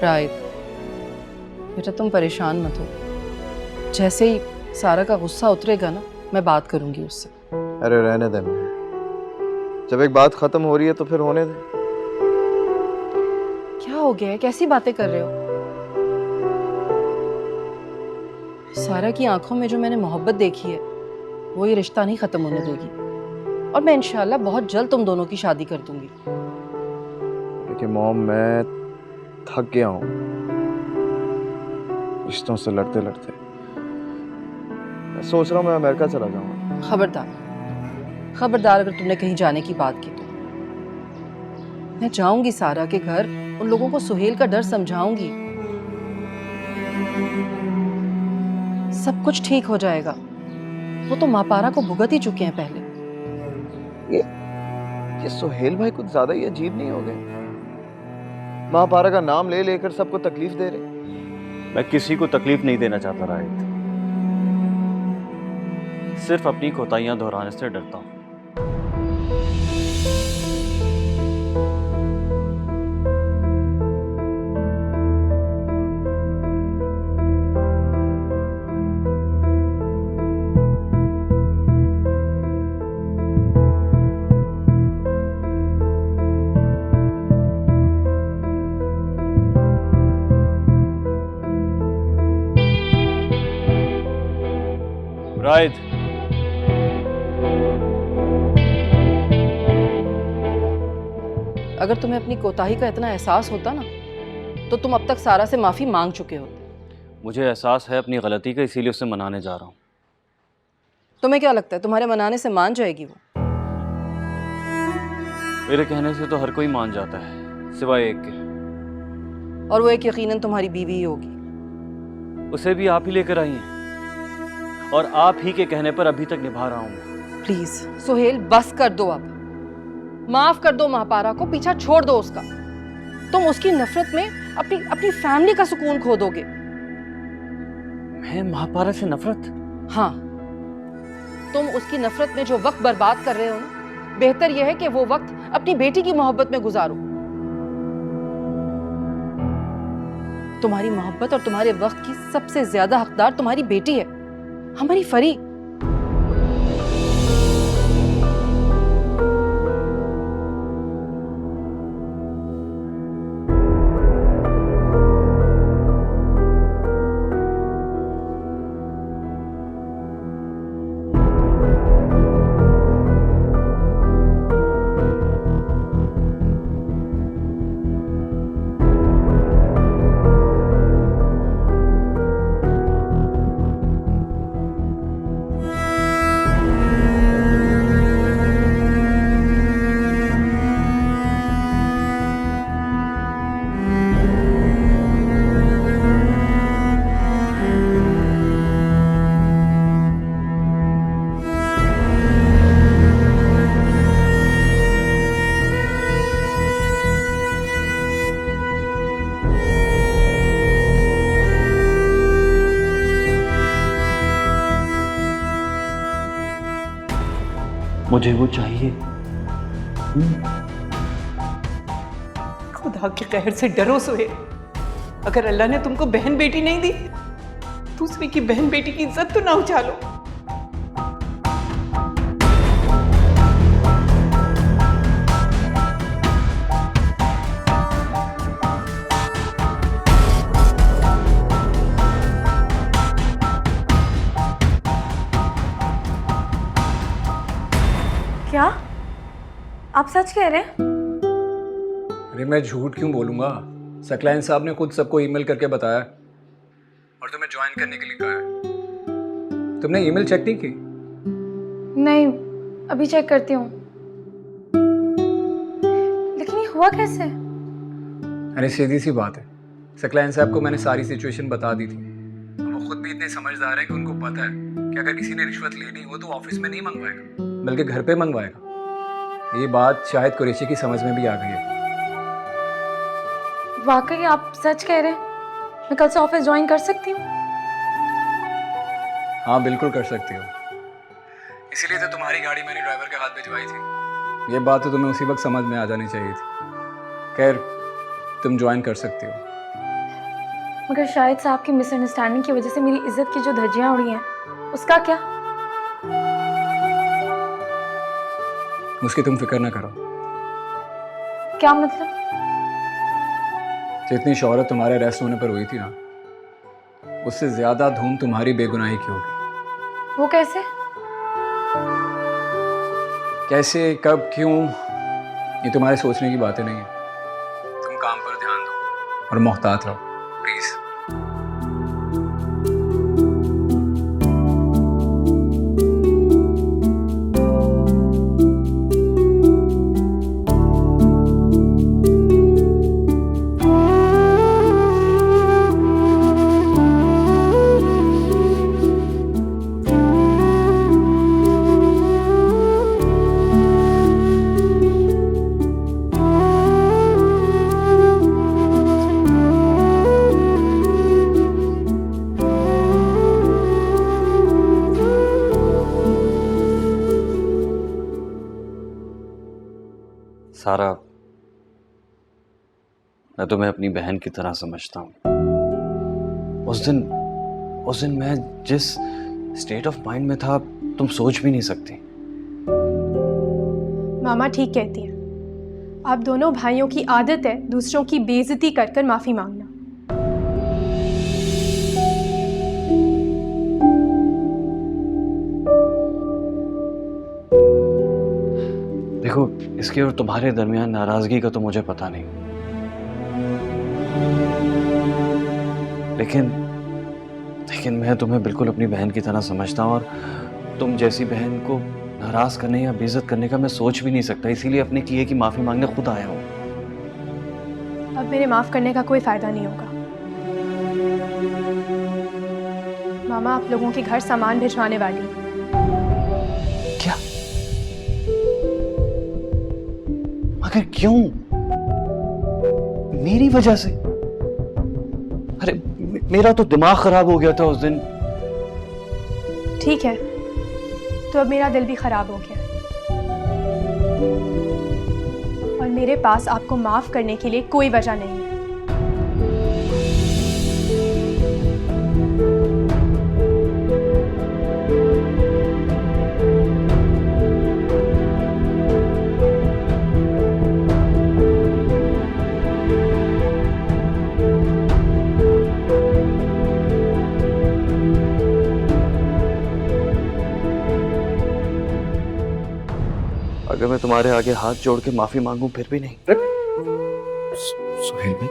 Right बेटा, तुम परेशान मत हो। जैसे ही सारा का गुस्सा उतरेगा ना, मैं बात करूंगी उससे। अरे रहने दे मैं, जब एक बात खत्म हो रही है तो फिर होने दे। क्या हो गया है? कैसी बातें कर रहे हो? सारा की आंखों में जो मैंने मोहब्बत देखी है, वो ये रिश्ता नहीं खत्म होने देगी। और मैं इंशाल्लाह बहुत जल्द तुम दोनों की शादी कर दूंगी। देखिए मॉम, मैं थक गया हूँ रिश्तों से लड़ते लड़ते। मैं सोच रहा हूँ मैं अमेरिका चला जाऊंगा। खबरदार खबरदार, अगर तुमने कहीं जाने की बात की तो। मैं जाऊंगी सारा के घर, उन लोगों को सुहेल का डर समझाऊंगी। सब कुछ ठीक हो जाएगा। वो तो मापारा को भुगत ही चुके हैं पहले। ये सुहेल भाई कुछ ज्यादा ही अजीब नहीं हो गए? महापारा का नाम ले लेकर सबको तकलीफ दे रहे। मैं किसी को तकलीफ नहीं देना चाहता राहित, सिर्फ अपनी कोताहियां दोहराने से डरता हूं। राहित, अगर तुम्हें अपनी कोताही का इतना एहसास होता ना, तो तुम अब तक सारा से माफी मांग चुके होते। मुझे एहसास है अपनी गलती का, इसीलिए उसे मनाने जा रहा हूं। तुम्हें क्या लगता है तुम्हारे मनाने से मान जाएगी वो? मेरे कहने से तो हर कोई मान जाता है, सिवाय एक के। और वो एक यकीनन तुम्हारी बीवी ही होगी। उसे भी आप ही लेकर आई हैं, और आप ही के कहने पर अभी तक निभा रहा हूं मैं। प्लीज सुहेल, बस कर दो अब। माफ कर दो महापारा को, पीछा छोड़ दो उसका। तुम उसकी नफरत में अपनी अपनी फैमिली का सुकून खो दोगे। मैं महापारा से नफरत? हाँ, तुम उसकी नफरत में जो वक्त बर्बाद कर रहे हो ना, बेहतर यह है कि वो वक्त अपनी बेटी की मोहब्बत में गुजारो। तुम्हारी मोहब्बत और तुम्हारे वक्त की सबसे ज्यादा हकदार तुम्हारी बेटी है, हमारी फरी। मुझे वो चाहिए। खुदा के कहर से डरो सुहेल। अगर अल्लाह ने तुमको बहन बेटी नहीं दी, दूसरे की बहन बेटी की इज्जत तो ना उछालो। क्या आप सच कह रहे हैं? अरे मैं झूठ क्यों बोलूंगा? सकलाइन साहब ने खुद सबको ईमेल करके बताया और तुम्हें ज्वाइन करने के लिए कहा है। तुमने ईमेल चेक नहीं की? नहीं, अभी चेक करती हूँ। लेकिन ये हुआ कैसे? अरे सीधी सी बात है, सकलाइन साहब को मैंने सारी सिचुएशन बता दी थी। वो खुद भी इतने समझदार हैं कि उनको पता है कि अगर किसी ने रिश्वत लेनी हो तो ऑफिस में नहीं मंगवाएगा, बल्कि घर पे मंगवाएगा। ये बात शायद कुरैशी की समझ में भी आ गई है। वाकई आप सच कह रहे हैं? मैं कल से ऑफिस ज्वाइन कर सकती हूँ? हाँ बिल्कुल कर सकती हो, इसीलिए तो तुम्हारी गाड़ी मैंने ड्राइवर के हाथ भिजवाई थी। ये बात तो तुम्हें उसी वक्त समझ में आ जानी चाहिए थी। खैर तुम ज्वाइन कर सकती हो। मगर शायद से आपकी मिसअंडरस्टैंडिंग की वजह से मेरी इज्जत की जो धज्जियां उड़ी हैं, उसका क्या? उसकी तुम फिक्र ना करो। क्या मतलब? जितनी शोहरत तुम्हारे अरेस्ट होने पर हुई थी ना, उससे ज्यादा धूम तुम्हारी बेगुनाही की होगी। वो कैसे? कैसे, कब, क्यों, ये तुम्हारे सोचने की बातें नहीं है। तुम काम पर ध्यान दो और मोहतात रहो, प्लीज। सारा, मैं तुम्हें अपनी बहन की तरह समझता हूँ। उस दिन मैं जिस स्टेट ऑफ माइंड में था तुम सोच भी नहीं सकती। मामा ठीक कहती हैं। आप दोनों भाइयों की आदत है दूसरों की बेइज्जती कर कर माफी मांगना। देखो, इसके और तुम्हारे दरमियान नाराजगी का तो मुझे पता नहीं, लेकिन मैं तुम्हें बिल्कुल अपनी बहन की तरह समझता हूँ, और तुम जैसी बहन को नाराज करने या बेइज्जत करने का मैं सोच भी नहीं सकता। इसीलिए अपने किए की माफी मांगने खुद आया हूँ। अब मेरे माफ करने का कोई फायदा नहीं होगा। मामा आप लोगों के घर सामान भिजवाने वाली हैं। क्या? मगर क्यों? मेरी वजह से? अरे मेरा तो दिमाग खराब हो गया था उस दिन। ठीक है, तो अब मेरा दिल भी खराब हो गया और मेरे पास आपको माफ करने के लिए कोई वजह नहीं है। अगर मैं तुम्हारे आगे हाथ जोड़ के माफी मांगूं फिर भी नहीं? सुहेल भाई,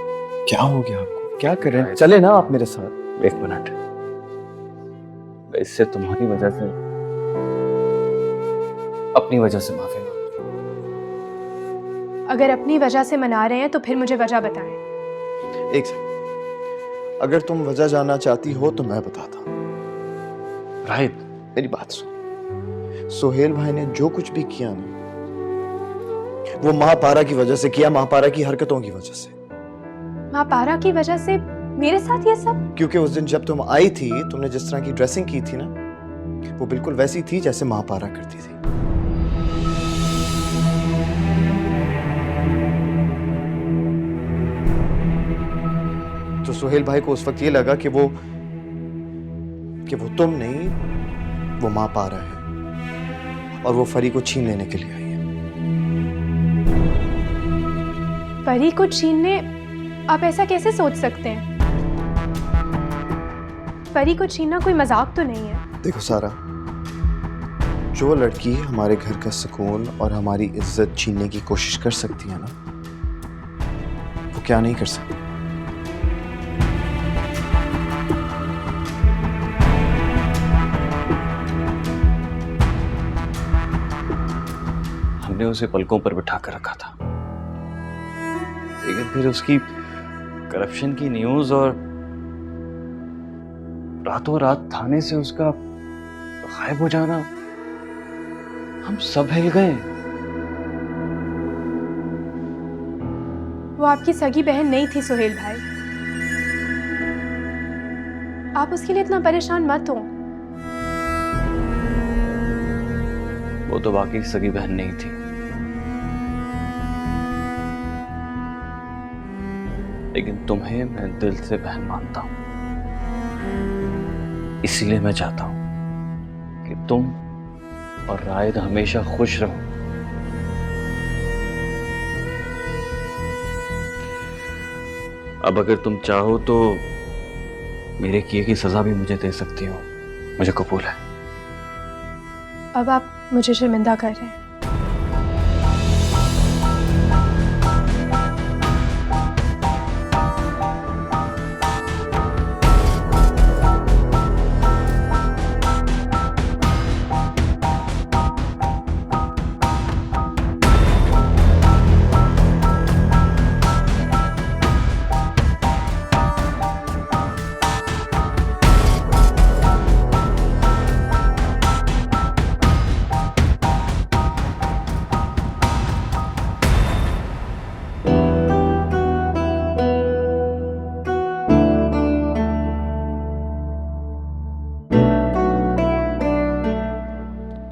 क्या हो गया आपको? क्या कर रहे हैं? चले ना आप मेरे साथ। एक मिनट, मैं इससे तुम्हारी वजह से, अपनी वजह से माफी मांग। अगर अपनी वजह से मना रहे हैं तो फिर मुझे वजह बताएं। एक सेकंड, अगर तुम वजह जानना चाहती हो तो मैं बताता हूँ। राहित, मेरी बात सुन। सुहेल भाई ने जो कुछ भी किया ना, वो महापारा की वजह से किया, महापारा की हरकतों की वजह से। महापारा की वजह से मेरे साथ ये सब? क्योंकि उस दिन जब तुम आई थी, तुमने जिस तरह की ड्रेसिंग की थी ना, वो बिल्कुल वैसी थी जैसे महापारा करती थी। तो सुहेल भाई को उस वक्त ये लगा कि वो तुम नहीं, वो महापारा है और वो फरी को छीन लेने के लिए आई है। परी को छीनने? आप ऐसा कैसे सोच सकते हैं? परी को छीनना कोई मजाक तो नहीं है। देखो सारा, जो लड़की हमारे घर का सुकून और हमारी इज्जत छीनने की कोशिश कर सकती है ना, वो क्या नहीं कर सकती। हमने उसे पलकों पर बिठा कर रखा था, लेकिन फिर उसकी करप्शन की न्यूज़ और रातों रात थाने से उसका गायब हो जाना, हम सब हिल गए। वो आपकी सगी बहन नहीं थी सुहेल भाई। आप उसके लिए इतना परेशान मत हो। वो तो बाकी सगी बहन नहीं थी, लेकिन तुम्हें मैं दिल से बहन मानता हूं। इसीलिए मैं चाहता हूं कि तुम और रायद हमेशा खुश रहो। अब अगर तुम चाहो तो मेरे किए की सजा भी मुझे दे सकती हो, मुझे कबूल है। अब आप मुझे शर्मिंदा कर रहे हैं।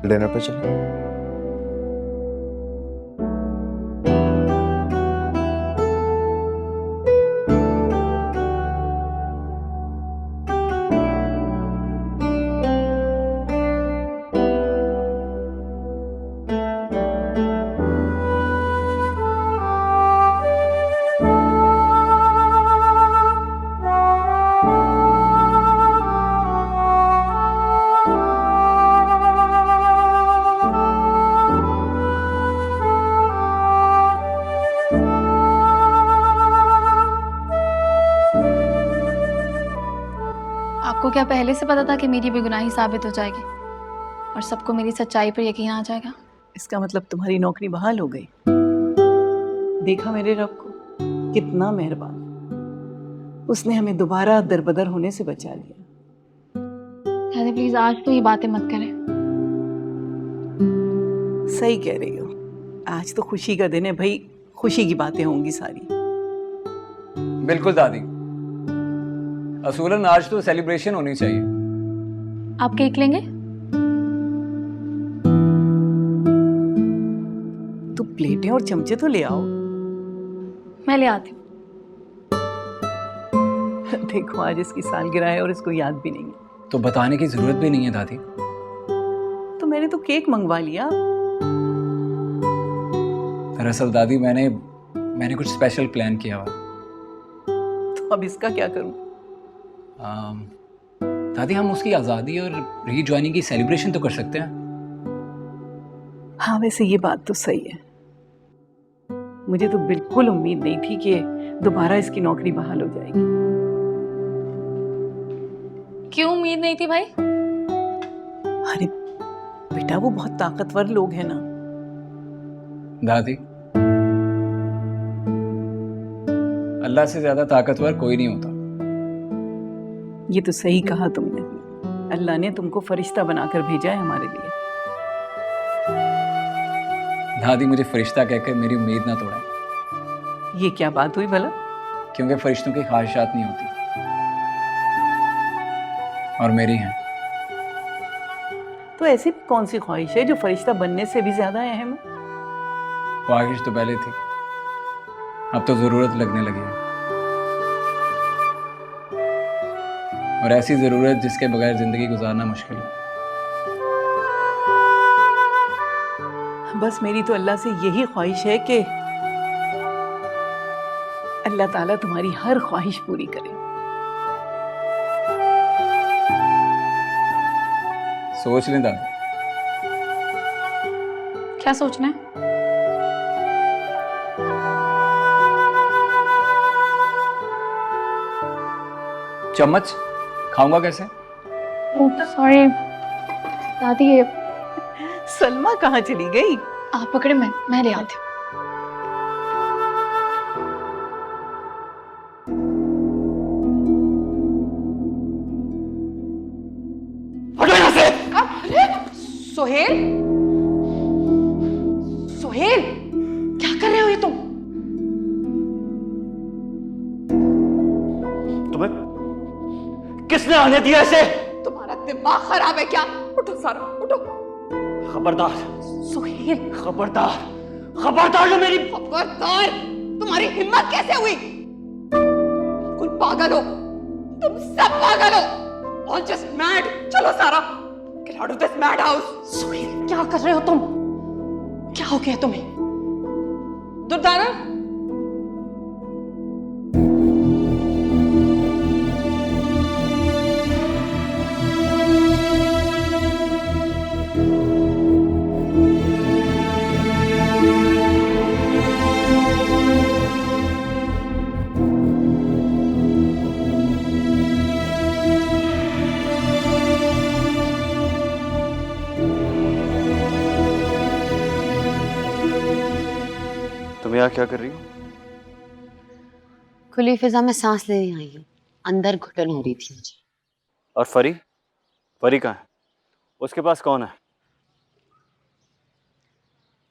डिनर पे चलें? आपको क्या पहले से पता था कि मेरी बेगुनाही साबित हो जाएगी और सबको मेरी सच्चाई पर यकीन आ जाएगा? इसका मतलब तुम्हारी नौकरी बहाल हो गई। देखा मेरे रब को, कितना मेहरबान। उसने हमें दोबारा दरबदर होने से बचा लिया। दादी प्लीज आज तो ये बातें मत करें। सही कह रही हो, आज तो खुशी का दिन है भाई, खुशी की बातें होंगी सारी। बिल्कुल दादी, असूलन आज तो सेलिब्रेशन होनी चाहिए। आप केक लेंगे? तो प्लेटें और चमचे तो ले आओ। मैं ले आती हूँ। देखो आज इसकी सालगिरह है और इसको याद भी नहीं है। तो बताने की जरूरत भी नहीं है दादी। तो मैंने तो केक मंगवा लिया। दरअसल दादी मैंने कुछ स्पेशल प्लान किया हुआ। तो अब इसका क्या करूं? दादी हम उसकी आज़ादी और रीजॉइनिंग की सेलिब्रेशन तो कर सकते हैं। हाँ वैसे ये बात तो सही है। मुझे तो बिल्कुल उम्मीद नहीं थी कि दोबारा इसकी नौकरी बहाल हो जाएगी। क्यों उम्मीद नहीं थी भाई? अरे बेटा वो बहुत ताकतवर लोग हैं ना। दादी अल्लाह से ज्यादा ताकतवर कोई नहीं होता। ये तो सही कहा तुमने। अल्लाह ने तुमको फरिश्ता बनाकर भेजा है हमारे लिए। दादी मुझे फरिश्ता कहकर मेरी उम्मीद ना तोड़ें। ये क्या बात हुई भला? क्योंकि फरिश्तों की ख्वाहिशात नहीं होती और मेरी हैं। तो ऐसी कौन सी ख्वाहिश है जो फरिश्ता बनने से भी ज्यादा अहम है? ख्वाहिश तो पहले थी, अब तो जरूरत लगने लगी है। और ऐसी जरूरत जिसके बगैर जिंदगी गुजारना मुश्किल है। बस मेरी तो अल्लाह से यही ख्वाहिश है कि अल्लाह ताला तुम्हारी हर ख्वाहिश पूरी करे। सोच लें दादी। क्या सोचना है? चम्मच खाऊंगा कैसे? सॉरी दादी, ये सलमा कहाँ चली गई? आप पकड़े, मैं ले आती हूँ। सोहेल, सोहेल, क्या कर रहे हो ये तुम? तुम्हें किसने आने दिया इसे? तुम्हारा दिमाग खराब है क्या? उठो सारा, उठो। खबरदार सोहेल, खबरदार खबरदार जो मेरी खबरदार! तुम्हारी हिम्मत कैसे हुई? पागल हो, तुम सब पागल हो, all just mad। चलो सारा, get out of this mad house। Suhail, क्या कर रहे हो तुम? क्या हो गया तुम्हें? दुर्दाना, तुम यहाँ क्या कर रही हो? खुली फिजा में सांस लेने आई हूँ। अंदर घुटन हो रही थी मुझे। और फरी? फरी कहाँ है? उसके पास कौन है?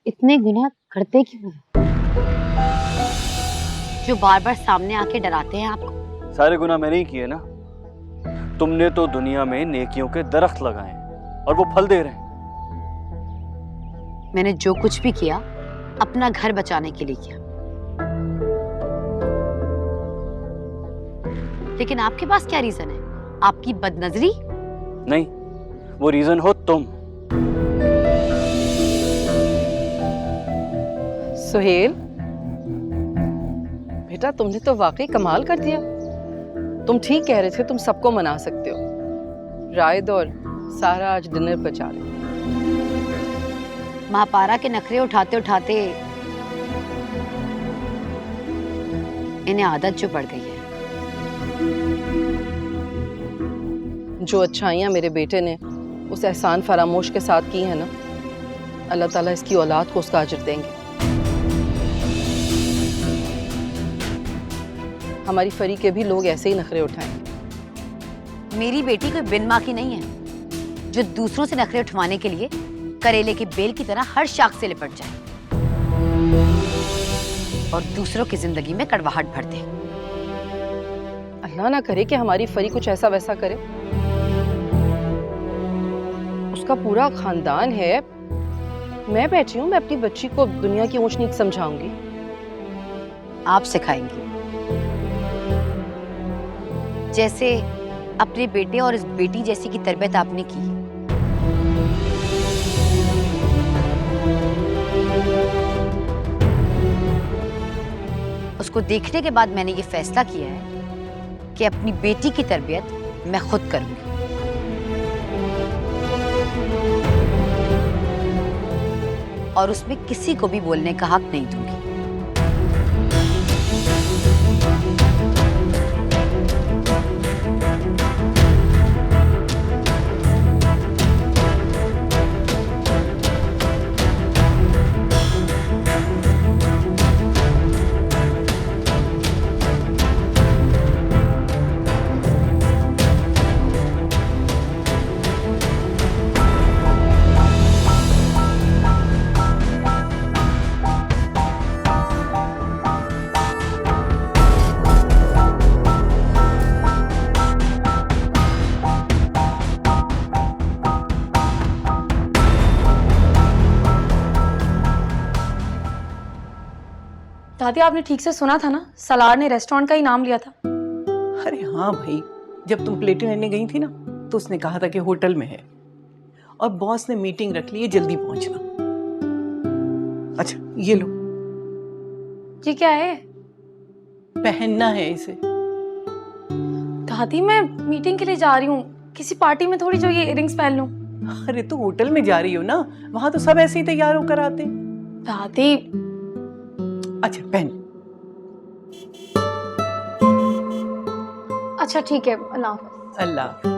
इतने गुनाह करते क्यों हैं? जो बार बार सामने आके डराते हैं आपको। सारे गुनाह मैंने ही किए ना। तुमने तो दुनिया में नेकियों के दरख्त लगाए हैं और वो फल दे रहे हैं। मैंने जो कुछ भी किया अपना घर बचाने के लिए किया, लेकिन आपके पास क्या रीजन है? आपकी बदनजरी? नहीं, वो रीजन हो तुम। सुहेल बेटा, तुमने तो वाकई कमाल कर दिया। तुम ठीक कह रहे थे, तुम सबको मना सकते हो। रायद और सारा आज डिनर पर जा रहे हैं। महापारा के नखरे उठाते उठाते इन्हें आदत जो पड़ गई है। जो अच्छाइयाँ मेरे बेटे ने उस एहसान फरामोश के साथ की है ना, अल्लाह ताला इसकी औलाद को उसका अजर देंगे। हमारी फरी के भी लोग ऐसे ही नखरे उठाएंगे। मेरी बेटी कोई बिन माँ की नहीं है जो दूसरों से नखरे उठवाने के लिए करेले के बेल की तरह हर शाख से लिपट जाए और दूसरों की जिंदगी में कड़वाहट भर दे। अल्लाह ना करे कि हमारी फरी कुछ ऐसा वैसा करे। उसका पूरा खानदान है। मैं बैठी हूँ, मैं अपनी बच्ची को दुनिया की ऊंच नीच समझाऊंगी। आप सिखाएंगी, जैसे अपने बेटे और इस बेटी जैसी की तरबियत आपने की। उसको देखने के बाद मैंने ये फैसला किया है कि अपनी बेटी की तरबियत मैं खुद करूंगी। और उसमें किसी को भी बोलने का हक नहीं दूंगी। दादी, आपने ठीक से सुना था ना? सलार ने रेस्टोरेंट का ही नाम लिया था। अरे हाँ भाई, जब तुम प्लेटें लेने गई थी ना तो उसने कहा था कि होटल में है और बॉस ने मीटिंग रख ली है, जल्दी पहुंचना। अच्छा ये लो। जी क्या है? पहनना है इसे। दादी, मैं मीटिंग के लिए जा रही हूँ, किसी पार्टी में थोड़ी जो ये इयररिंग्स पहन लूं। अरे तो होटल में जा रही हो ना, वहां तो सब ऐसे ही तैयार होकर आते हैं। दादी, अच्छा पहन। अच्छा ठीक है, अल्लाह हाफ़िज़। अल्लाह।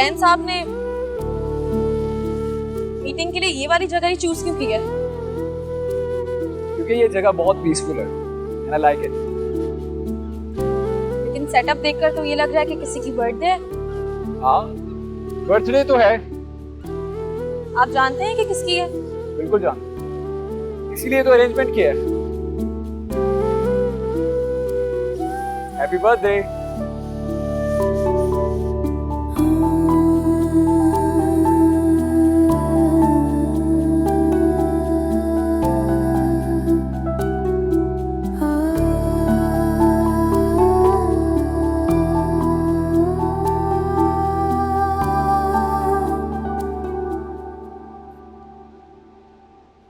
सकलैन साहब ने मीटिंग के लिए ये वाली जगह ही चूज क्यों की है? क्योंकि ये जगह बहुत पीसफुल है एंड आई लाइक इट। लेकिन सेटअप देखकर तो ये लग रहा है कि किसी की बर्थडे है। हाँ, बर्थडे तो है। आप जानते हैं कि किसकी है? बिल्कुल जानते, इसीलिए तो अरेंजमेंट किया है। Happy birthday.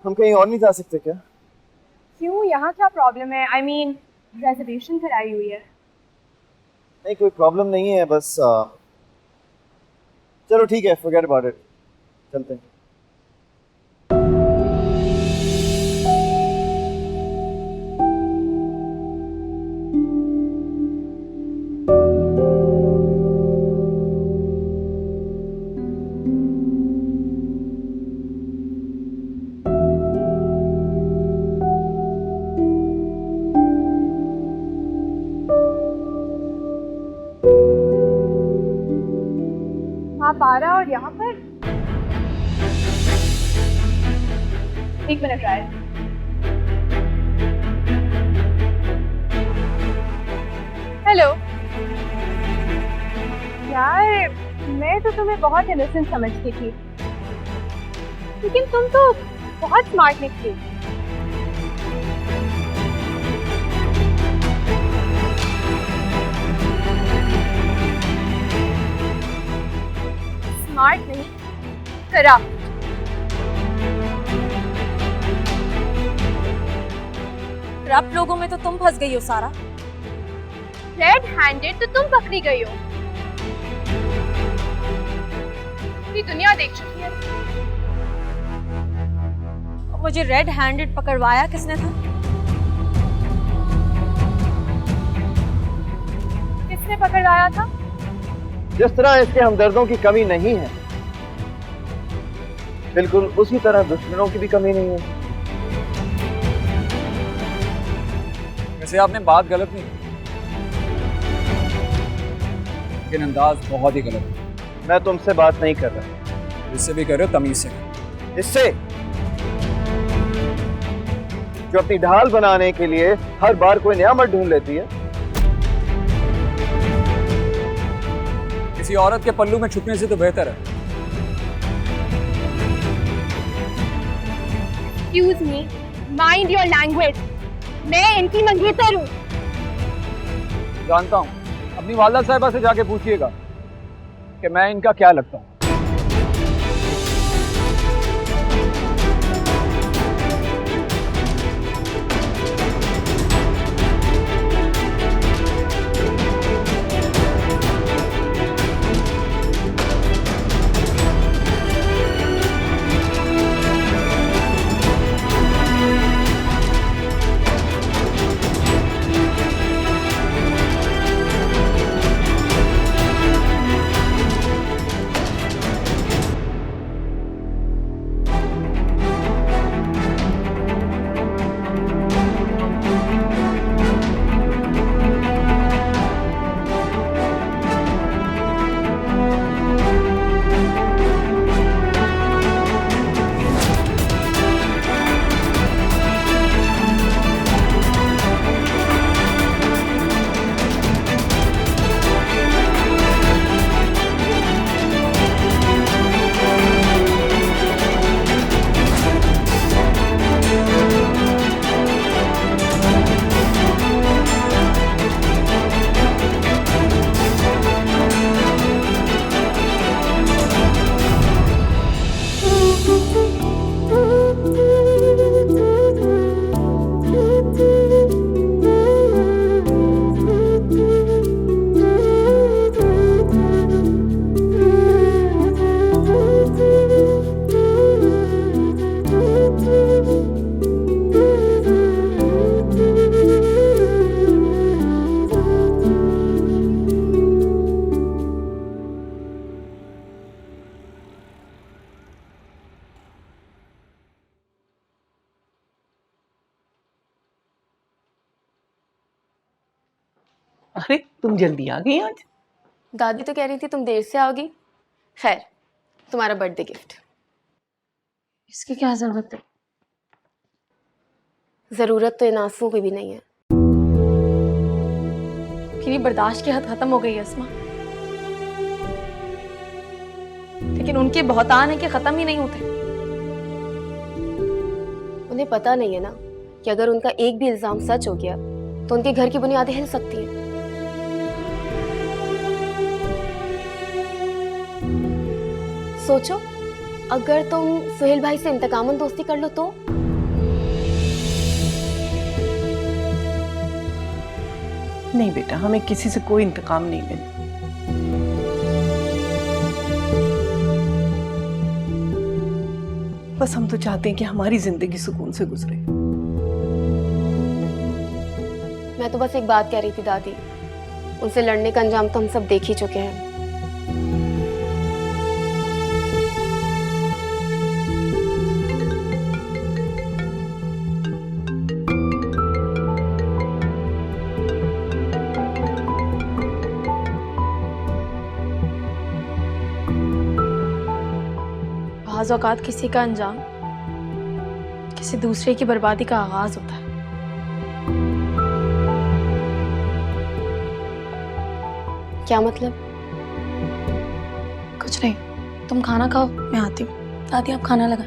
हम कहीं और नहीं जा सकते क्या? क्यों, यहाँ क्या प्रॉब्लम है? आई मीन रेजर्वेशन कराई हुई है। नहीं, कोई प्रॉब्लम नहीं है, बस चलो ठीक है, फॉरगेट अबाउट इट, चलते हैं। आप आ रहा और यहाँ पर? एक मिनट राय। हेलो यार, मैं तो तुम्हें बहुत इनोसेंट समझती थी, लेकिन तुम तो बहुत स्मार्ट निकली। स्मार्ट नहीं, करप्ट। करप्ट लोगों में तो तुम फंस गई हो सारा। रेड हैंडेड तो तुम पकड़ी गई हो। पूरी दुनिया देख चुकी है। मुझे रेड हैंडेड पकड़वाया किसने था? किसने पकड़वाया था? जिस तरह इसके हमदर्दों की कमी नहीं है, बिल्कुल उसी तरह दुश्मनों की भी कमी नहीं है। वैसे आपने बात गलत नहीं की, लेकिन अंदाज बहुत ही गलत है। मैं तुमसे बात नहीं कर रहा। इससे भी कर रहे हो, तमीज से। इससे जो अपनी ढाल बनाने के लिए हर बार कोई नया मर्द ढूंढ लेती है। किसी औरत के पल्लू में छुपने से तो बेहतर है। Excuse me, mind your language. मैं इनकी मंगेतर हूँ। जानता हूँ, अपनी वालदा साहिबा से जाके पूछिएगा कि मैं इनका क्या लगता हूँ। अरे तुम जल्दी आ गई आज। दादी तो कह रही थी तुम देर से आओगी। खैर, तुम्हारा बर्थडे गिफ्ट। इसकी क्या जरूरत है? जरूरत तो इन आंसुओं की भी नहीं है। मेरी बर्दाश्त की हद खत्म हो गई है अस्मा, लेकिन उनके बहुतान है कि खत्म ही नहीं होते। उन्हें पता नहीं है ना कि अगर उनका एक भी इल्जाम सच हो गया तो उनके घर की बुनियादें हिल सकती हैं। सोचो, अगर तुम सुहेल भाई से इंतकामन दोस्ती कर लो तो? नहीं बेटा, हमें किसी से कोई इंतकाम नहीं लेना। बस हम तो चाहते हैं कि हमारी जिंदगी सुकून से गुजरे। मैं तो बस एक बात कह रही थी दादी, उनसे लड़ने का अंजाम तो हम सब देख ही चुके हैं। बाज़ औक़ात किसी का अंजाम किसी दूसरे की बर्बादी का आगाज होता है। क्या मतलब? कुछ नहीं, तुम खाना खाओ, मैं आती हूँ। दादी आप खाना लगाओ।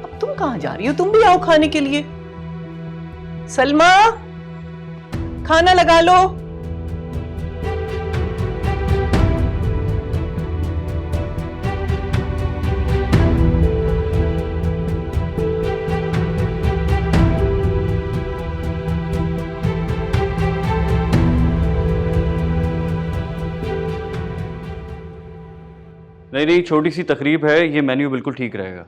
अब तुम कहाँ जा रही हो? तुम भी आओ खाने के लिए। सलमा, खाना लगा लो। नहीं, छोटी सी तकरीब है, ये मेन्यू बिल्कुल ठीक रहेगा।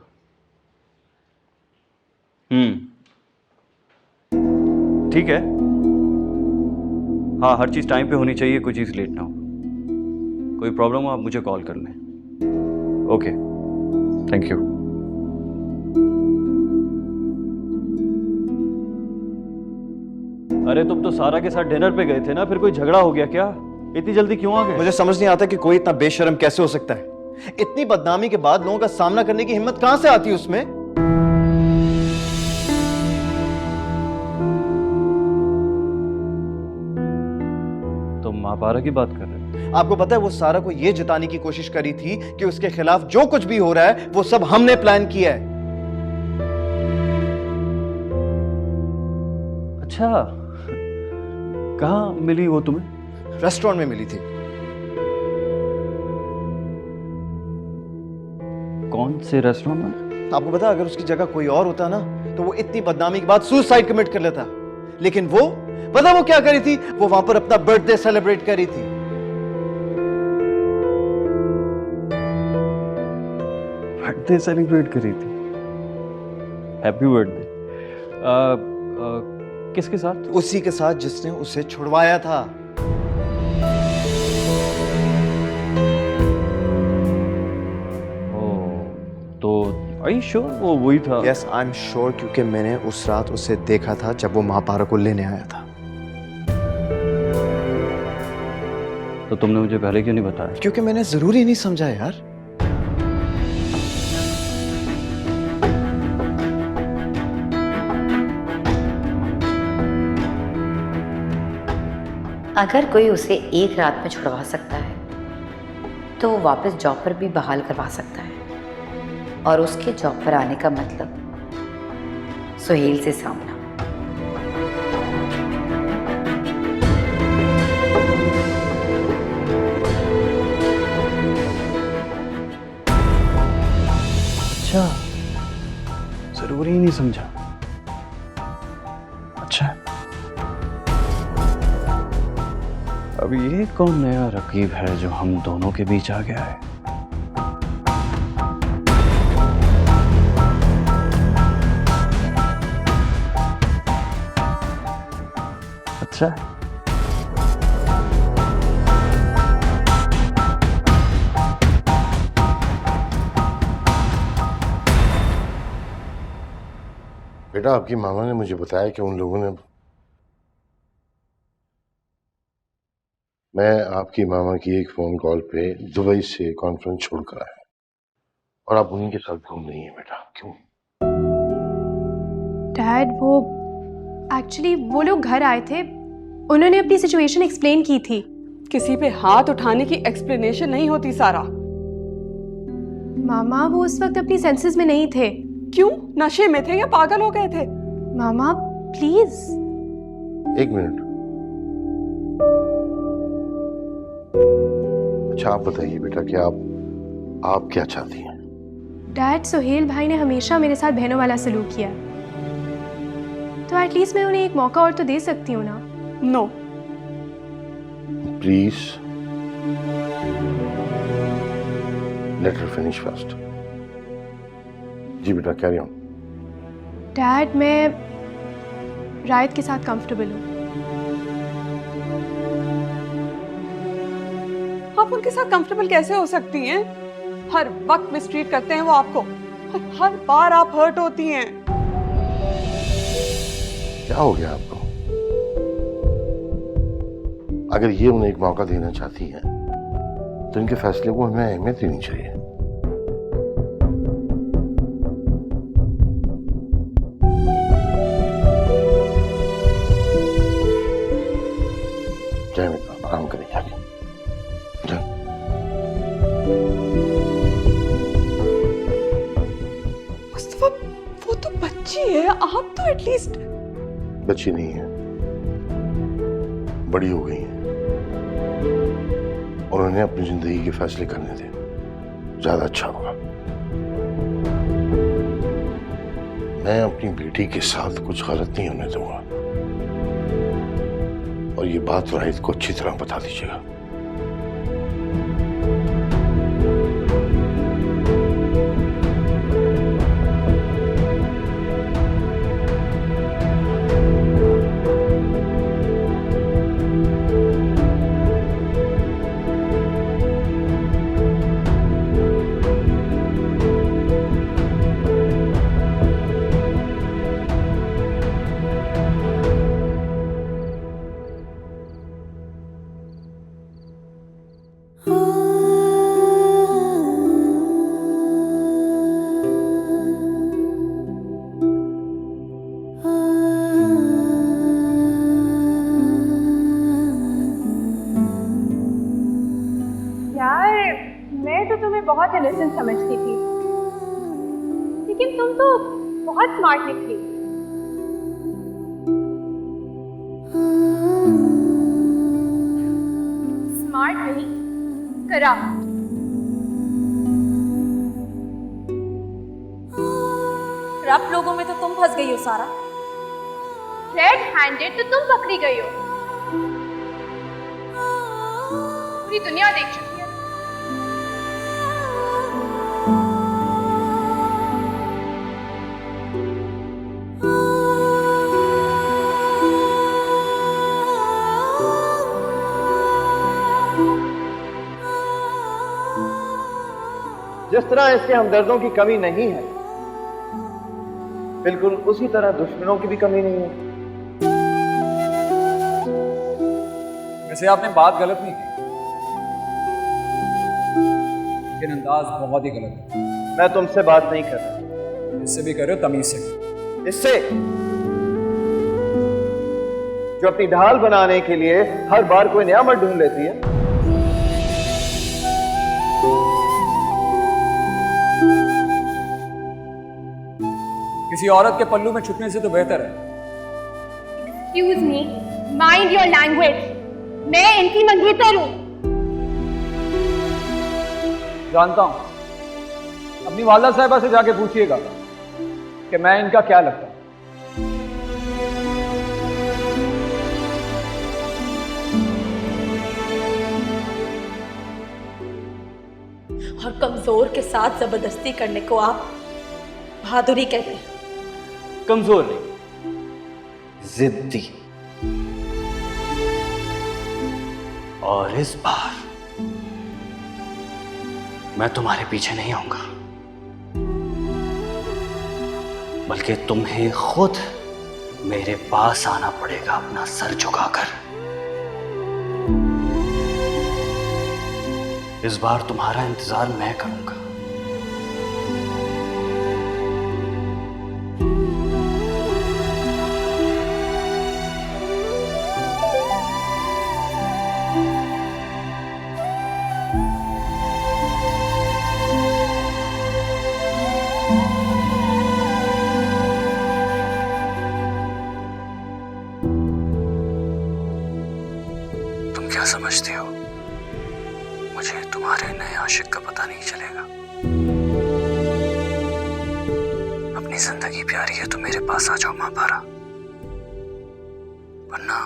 ठीक है। हाँ, हर चीज़ टाइम पे होनी चाहिए, कोई चीज़ लेट ना हो। कोई प्रॉब्लम हो आप मुझे कॉल कर लें। Okay, thank you. अरे तुम तो सारा के साथ डिनर पे गए थे ना, फिर कोई झगड़ा हो गया क्या? इतनी जल्दी क्यों आ गए? मुझे समझ नहीं आता कि कोई इतना बेशर्म कैसे हो सकता है। इतनी बदनामी के बाद लोगों का सामना करने की हिम्मत कहां से आती है उसमें? तुम माँ पारा की बात कर रहे हो? आपको पता है वो सारा को ये जताने की कोशिश करी थी कि उसके खिलाफ जो कुछ भी हो रहा है वो सब हमने प्लान किया है। अच्छा, कहाँ मिली वो तुम्हें? रेस्टोरेंट में मिली थी। कौन से रेस्टोरेंट में? आपको पता अगर उसकी जगह कोई और होता ना तो वो इतनी बदनामी के बाद सुसाइड कमिट कर लेता, लेकिन वो पता वो क्या करी थी? वो वहां पर अपना बर्थडे सेलिब्रेट करी थी। बर्थडे सेलिब्रेट करी थी? Happy birthday. किसके साथ? उसी के साथ जिसने उसे छुड़वाया था। तो are you sure वो वही था? Yes, I'm sure, क्योंकि मैंने उस रात उसे देखा था जब वो महापारा को लेने आया था। तो तुमने मुझे पहले क्यों नहीं बताया? क्योंकि मैंने जरूरी नहीं समझा यार। अगर कोई उसे एक रात में छुड़वा सकता है तो वो वापस जॉब पर भी बहाल करवा सकता है, और उसके जॉब पर आने का मतलब सुहेल से सामना। अच्छा, जरूरी नहीं समझा। अच्छा, अब ये कौन नया रकीब है जो हम दोनों के बीच आ गया है? अच्छा, बेटा आपकी मामा ने मुझे बताया कि उन लोगों ने मैं आपकी मामा की एक फ़ोन कॉल पे दुबई से कॉन्फ्रेंस छोड़कर आया और आप उन्हीं के साथ घूम रही हैं बेटा, क्यों? डैड वो एक्चुअली वो लोग घर आए थे, उन्होंने अपनी सिचुएशन एक्सप्लेन की थी। किसी पे हाथ उठाने की एक्सप्लेनेशन नहीं होती सारा। मामा वो उस वक्त अपनी सेंसेस में नहीं थे। क्यों? नशे में थे या पागल हो गए थे? मामा प्लीज। एक मिनट। अच्छा आप बताइए बेटा कि आप क्या चाहती हैं? डैड सुहेल भाई ने हमेशा मेरे साथ बहनों वाला सलूक किया, तो एटलीस्ट मैं उन्हें एक मौका और तो दे सकती हूँ ना। No please let her finish first. जी बेटा कैरी ऑन। डैड मैं रायत के साथ कंफर्टेबल हूँ। आप उनके साथ कंफर्टेबल कैसे हो सकती हैं? हर वक्त मिसट्रीट करते हैं वो आपको और हर बार आप हर्ट होती हैं। क्या हो गया आपको? अगर ये उन्हें एक मौका देना चाहती हैं तो इनके फैसले को हमें अहमियत देनी चाहिए। जय मित्रा, आराम करें जाके। मुस्तफा वो तो बच्ची है, आप तो एटलीस्ट। बच्ची नहीं है, बड़ी हो गई है और उन्हें अपनी जिंदगी के फैसले करने दें, ज्यादा अच्छा होगा। मैं अपनी बेटी के साथ कुछ गलत नहीं होने दूंगा और ये बात राहित को अच्छी तरह बता दीजिएगा। मैं तो तुम्हें बहुत इनोसेंट समझती थी, लेकिन तुम तो बहुत स्मार्ट निकली। स्मार्ट नहीं, कराफ्ट। आप लोगों में तो तुम फंस गई हो सारा। रेड हैंडेड तो तुम पकड़ी गई हो। पूरी दुनिया देख चुकी है। जिस तरह इसके हमदर्दों की कमी नहीं है, बिल्कुल उसी तरह दुश्मनों की भी कमी नहीं है। वैसे आपने बात गलत नहीं की, लेकिन अंदाज बहुत ही गलत है। मैं तुमसे बात नहीं कर रहा। इससे भी कर रहे हो, तमीज से। इससे जो अपनी ढाल बनाने के लिए हर बार कोई नया मर्द ढूंढ लेती है। किसी औरत के पल्लू में छुपने से तो बेहतर है। Excuse me, mind your language. मैं इनकी मंगेतर हूँ। जानता हूं, अपनी वालदा साहिबा से जाके पूछिएगा कि मैं इनका क्या लगता हूं। और कमजोर के साथ जबरदस्ती करने को आप बहादुरी कहते हैं। कमजोर नहीं, जिद्दी। और इस बार मैं तुम्हारे पीछे नहीं आऊंगा, बल्कि तुम्हें खुद मेरे पास आना पड़ेगा अपना सर झुकाकर। इस बार तुम्हारा इंतजार मैं करूंगा। तुम क्या समझती हो मुझे तुम्हारे नए आशिक का पता नहीं चलेगा? अपनी जिंदगी प्यारी है तो मेरे पास आ जाओ माँ पारा, वरना